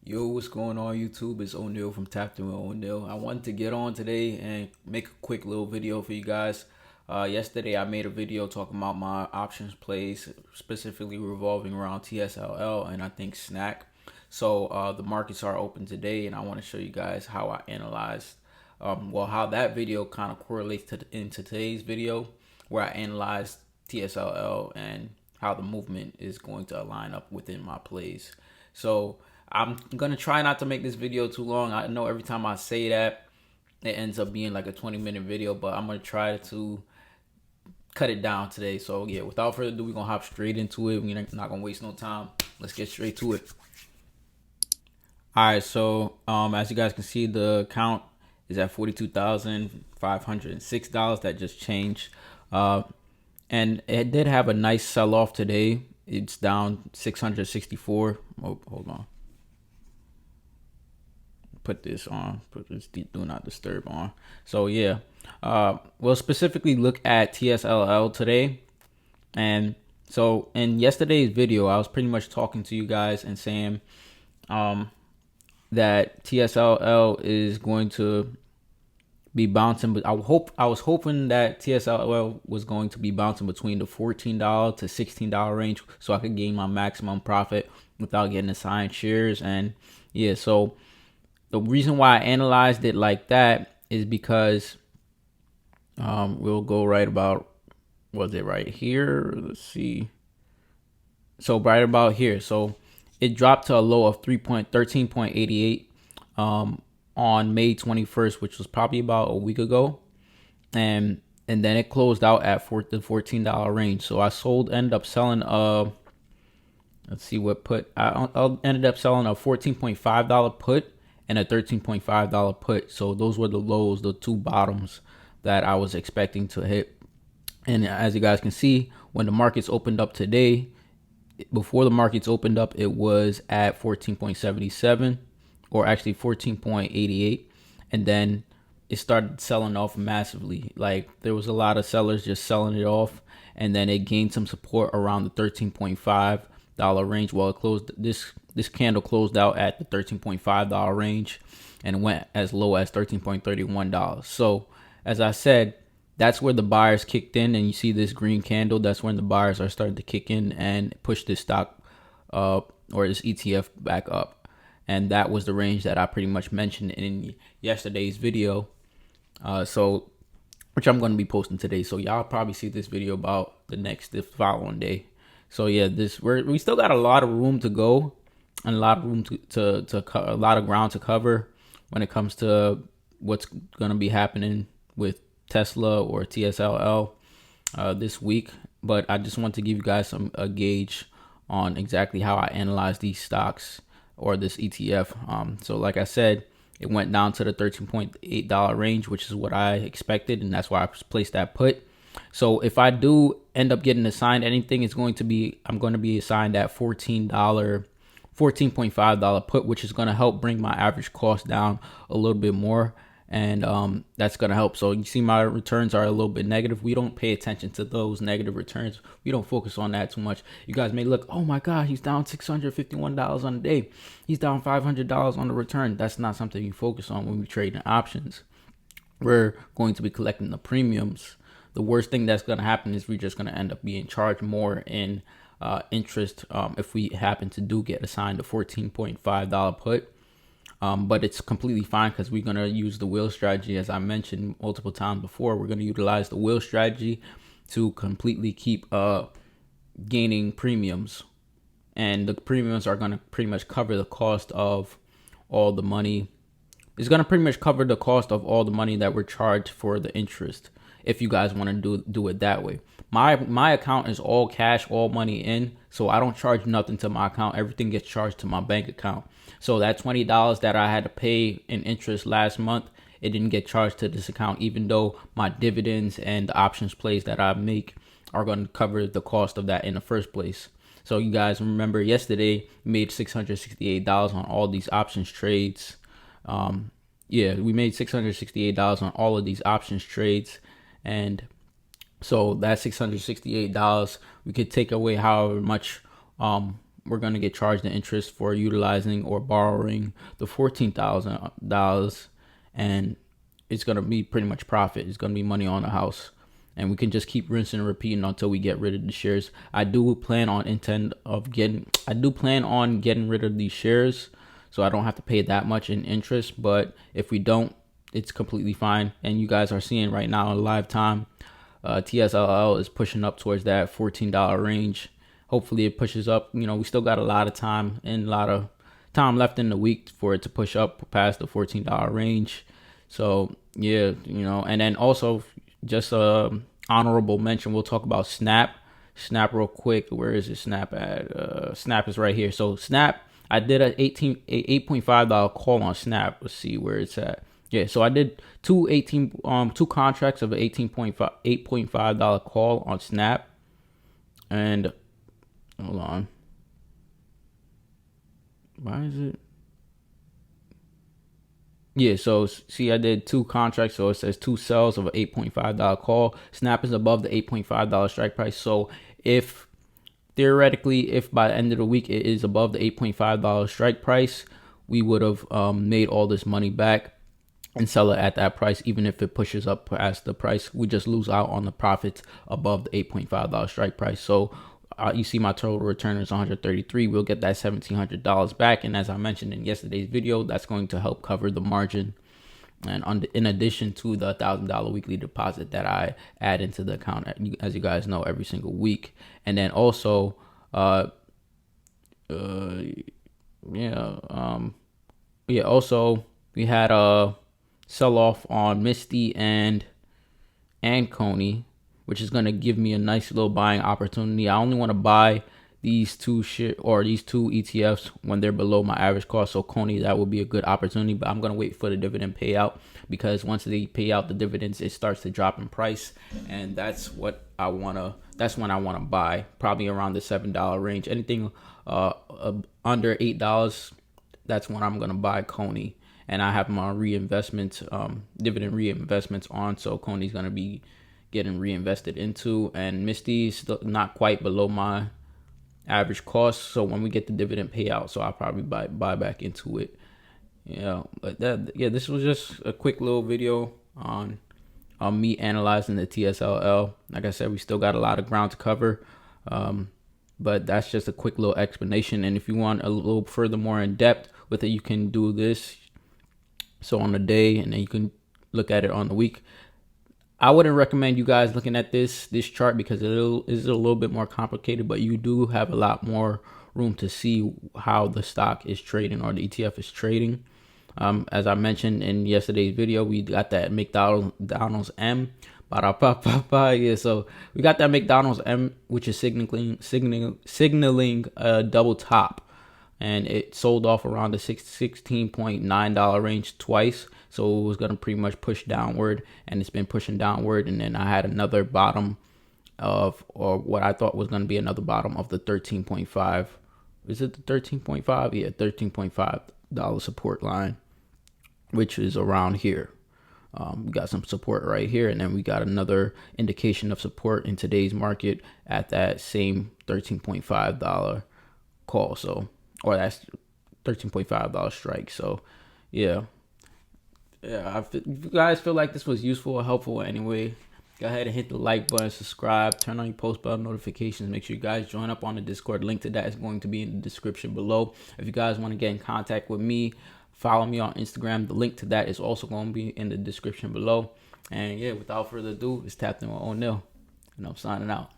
Yo, what's going on YouTube? It's O'Neil from Tap to O'Neil. I wanted to get on today and make a quick little video for you guys. Yesterday I made a video talking about my options plays, specifically revolving around TSLL and I think Snap. So the markets are open today, and I want to show you guys how I analyzed, how that video kind of correlates into today's video, where I analyzed TSLL and how the movement is going to line up within my plays. So I'm gonna try not to make this video too long. I know every time I say that, it ends up being like a 20-minute video, but I'm gonna try to cut it down today. So yeah, without further ado, we're gonna hop straight into it. We're not gonna waste no time. Let's get straight to it. All right, so as you guys can see, the count is at $42,506. That just changed, and it did have a nice sell-off today. It's down 664. Oh, hold on. Put this do not disturb on. So yeah, we'll specifically look at TSLL today. And so in yesterday's video, I was pretty much talking to you guys and saying that TSLL is going to be bouncing, but I was hoping that TSLL was going to be bouncing between the $14 to $16 range, so I could gain my maximum profit without getting assigned shares. And yeah, so the reason why I analyzed it like that is because we'll go right about, was it right here? Let's see. So right about here. So it dropped to a low of 13.88 on May 21st, which was probably about a week ago. And then it closed out at the $14 range. So I ended up selling let's see what put. I ended up selling a $14.5 put and a $13.5 put. So those were the lows, the two bottoms that I was expecting to hit. And as you guys can see, when the markets opened up today, before the markets opened up, it was at 14.77, or actually 14.88. And then it started selling off massively. Like, there was a lot of sellers just selling it off. And then it gained some support around the $13.5 range. Well, it closed, this candle closed out at the $13.5 range and went as low as $13.31. So as I said, that's where the buyers kicked in, and you see this green candle. That's when the buyers are starting to kick in and push this stock or this ETF back up. And that was the range that I pretty much mentioned in yesterday's video. So which I'm going to be posting today. So y'all probably see this video about the following day. So yeah, we still got a lot of room to go, and a lot of room a lot of ground to cover when it comes to what's going to be happening with Tesla or TSLL this week. But I just want to give you guys a gauge on exactly how I analyze these stocks or this ETF. So like I said, it went down to the $13.8 range, which is what I expected, and that's why I placed that put. So if I do end up getting assigned anything, I'm going to be assigned that $14.5 put, which is going to help bring my average cost down a little bit more. And that's going to help. So you see my returns are a little bit negative. We don't pay attention to those negative returns. We don't focus on that too much. You guys may look, oh my God, he's down $651 on a day. He's down $500 on the return. That's not something you focus on when we trade in options. We're going to be collecting the premiums. The worst thing that's going to happen is we're just going to end up being charged more in interest if we happen to get assigned a $14.5 put. But it's completely fine because we're going to use the wheel strategy. As I mentioned multiple times before, we're going to utilize the wheel strategy to completely keep gaining premiums. And the premiums are going to pretty much cover the cost of all the money. It's going to pretty much cover the cost of all the money that we're charged for the interest, if you guys want to do it that way. My account is all cash, all money in, so I don't charge nothing to my account. Everything gets charged to my bank account. So that $20 that I had to pay in interest last month, it didn't get charged to this account, even though my dividends and the options plays that I make are going to cover the cost of that in the first place. So you guys remember yesterday, we made $668 on all these options trades. Yeah, we made $668 on all of these options trades. And so that $668, we could take away however much we're going to get charged the interest for utilizing or borrowing the $14,000, and it's going to be pretty much profit. It's going to be money on the house, and we can just keep rinsing and repeating until we get rid of the shares. I do plan on getting rid of these shares, so I don't have to pay that much in interest. But if we don't, it's completely fine. And you guys are seeing right now in live time, TSLL is pushing up towards that $14 range. Hopefully it pushes up. We still got a lot of time and a lot of time left in the week for it to push up past the $14 range. So yeah, and then also just honorable mention, we'll talk about Snap real quick. Where is it? Snap at Snap is right here. So Snap, I did a $8.5 call on Snap. Let's see where it's at. Yeah, so I did two contracts of an $8.5 call on Snap. And hold on. Why is it? Yeah, so see, I did two contracts, so it says two sells of an $8.5 call. Snap is above the $8.5 strike price. So if theoretically, if by the end of the week it is above the $8.5 strike price, we would have made all this money back and sell it at that price. Even if it pushes up past the price, we just lose out on the profits above the $8.5 strike price. So you see my total return is 133. We'll get that $1,700 back, and as I mentioned in yesterday's video, that's going to help cover the margin, and in addition to the $1,000 weekly deposit that I add into the account, as you guys know, every single week. And then also also we had a sell off on Misty and Coney, which is going to give me a nice little buying opportunity. I only want to buy these two ETFs when they're below my average cost. So Coney, that would be a good opportunity, but I'm going to wait for the dividend payout, because once they pay out the dividends, it starts to drop in price, and that's when I want to buy, probably around the $7 range. Anything under $8, that's when I'm going to buy Coney. And I have my dividend reinvestments on, so Coney's going to be getting reinvested into, and Misty's still not quite below my average cost. So when we get the dividend payout, so I'll probably buy back into it. But this was just a quick little video on me analyzing the TSLL. Like I said, we still got a lot of ground to cover, but that's just a quick little explanation. And if you want a little further more in depth with it, you can do this. So on the day, and then you can look at it on the week. I wouldn't recommend you guys looking at this chart, because it is a little bit more complicated, but you do have a lot more room to see how the stock is trading, or the ETF is trading. As I mentioned in yesterday's video, we got that McDonald's M. Yeah, so we got that McDonald's M, which is signaling a double top. And it sold off around the $16.9 range twice. So it was going to pretty much push downward, and it's been pushing downward. And then I had another bottom or what I thought was going to be another bottom of the 13.5. Is it the 13.5? Yeah, $13.5 support line, which is around here. We got some support right here, and then we got another indication of support in today's market at that same $13.5 call. So, or that's $13.5 strike. So yeah, if you guys feel like this was useful or helpful anyway, go ahead and hit the like button, subscribe, turn on your post bell notifications. Make sure you guys join up on the Discord. Link to that is going to be in the description below. If you guys want to get in contact with me, follow me on Instagram. The link to that is also going to be in the description below. And yeah, without further ado, it's Tapped In with O'Neil, and I'm signing out.